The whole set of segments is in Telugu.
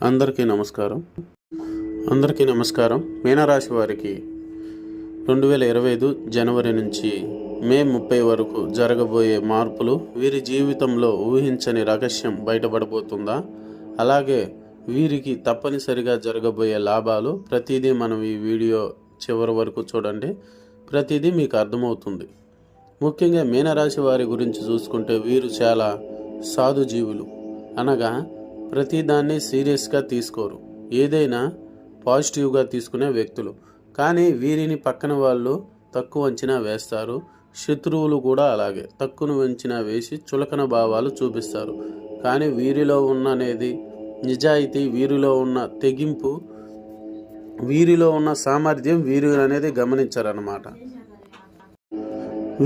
అందరికీ నమస్కారం. మీనరాశి వారికి 2025 జనవరి నుంచి మే 30 వరకు జరగబోయే మార్పులు, వీరి జీవితంలో ఊహించని రహస్యం బయటపడబోతుందా? అలాగే వీరికి తప్పనిసరిగా జరగబోయే లాభాలు, ప్రతిదీ మనం ఈ వీడియో చివరి వరకు చూడండి. ప్రతిదీ మీకు అర్థమవుతుంది. ముఖ్యంగా మీనరాశి వారి గురించి చూసుకుంటే వీరు చాలా సాధుజీవులు, అనగా ప్రతిదాన్ని సీరియస్గా తీసుకోరు, ఏదైనా పాజిటివ్గా తీసుకునే వ్యక్తులు. కానీ వీరిని పక్కన వాళ్ళు తక్కువ అంచనా వేస్తారు. శత్రువులు కూడా అలాగే తక్కువ అంచనా వేసి చులకన భావాలు చూపిస్తారు. కానీ వీరిలో ఉన్ననేది నిజాయితీ, వీరిలో ఉన్న తెగింపు, వీరిలో ఉన్న సామర్థ్యం వీరు అనేది గమనించారన్నమాట.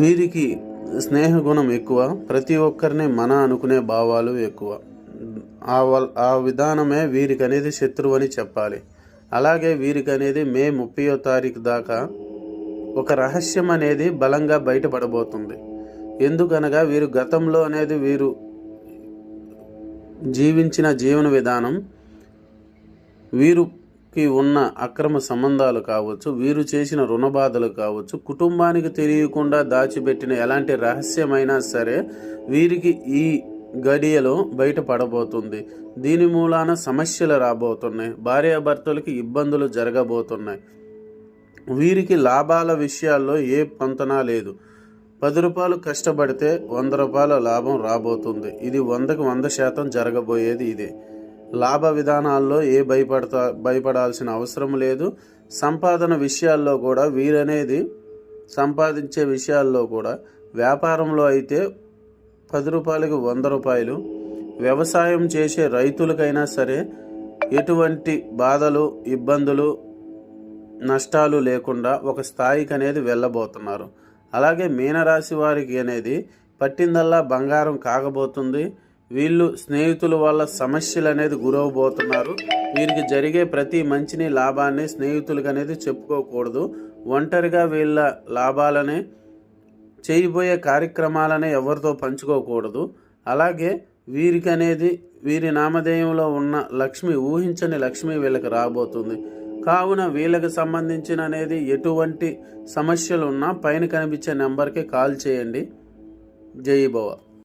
వీరికి స్నేహగుణం ఎక్కువ, ప్రతి ఒక్కరిని మన అనుకునే భావాలు ఎక్కువ. ఆ విధానమే వీరికి అనేది శత్రువు అని చెప్పాలి. అలాగే వీరికి అనేది మే 30వ తారీఖు దాకా ఒక రహస్యం అనేది బలంగా బయటపడబోతుంది. ఎందుకనగా వీరు గతంలో అనేది వీరు జీవించిన జీవన విధానం, వీరికి ఉన్న అక్రమ సంబంధాలు కావచ్చు, వీరు చేసిన రుణబాధలు కావచ్చు, కుటుంబానికి తెలియకుండా దాచిపెట్టిన ఎలాంటి రహస్యమైనా సరే వీరికి ఈ గడియలో బయటపడబోతుంది. దీని మూలాన సమస్యలు రాబోతున్నాయి, భార్యాభర్తలకి ఇబ్బందులు జరగబోతున్నాయి. వీరికి లాభాల విషయాల్లో ఏ పొంతన లేదు. 10 రూపాయలు కష్టపడితే 100 రూపాయల లాభం రాబోతుంది. ఇది 100కి 100% జరగబోయేది ఇదే. లాభ విధానాల్లో భయపడాల్సిన అవసరం లేదు. సంపాదన విషయాల్లో కూడా వీరనేది సంపాదించే విషయాల్లో కూడా, వ్యాపారంలో అయితే 10 రూపాయలకి 100 రూపాయలు, వ్యవసాయం చేసే రైతులకైనా సరే ఎటువంటి బాధలు, ఇబ్బందులు, నష్టాలు లేకుండా ఒక స్థాయికి అనేది వెళ్ళబోతున్నారు. అలాగే మీనరాశి వారికి అనేది పట్టిందల్లా బంగారం కాగబోతుంది. వీళ్ళు స్నేహితుల వల్ల సమస్యలు అనేది గురవబోతున్నారు. వీరికి జరిగే ప్రతి మంచిని, లాభాన్ని స్నేహితులకు అనేది చెప్పుకోకూడదు. ఒంటరిగా వీళ్ళ లాభాలని, చేయబోయే కార్యక్రమాలనే ఎవరితో పంచుకోకూడదు. అలాగే వీరికి అనేది వీరి నామధేయంలో ఉన్న లక్ష్మి, ఊహించని లక్ష్మి వీళ్ళకి రాబోతుంది. కావున వీళ్ళకి సంబంధించిన అనేది ఎటువంటి సమస్యలు ఉన్నా పైన కనిపించే నెంబర్కి కాల్ చేయండి. జై భవ.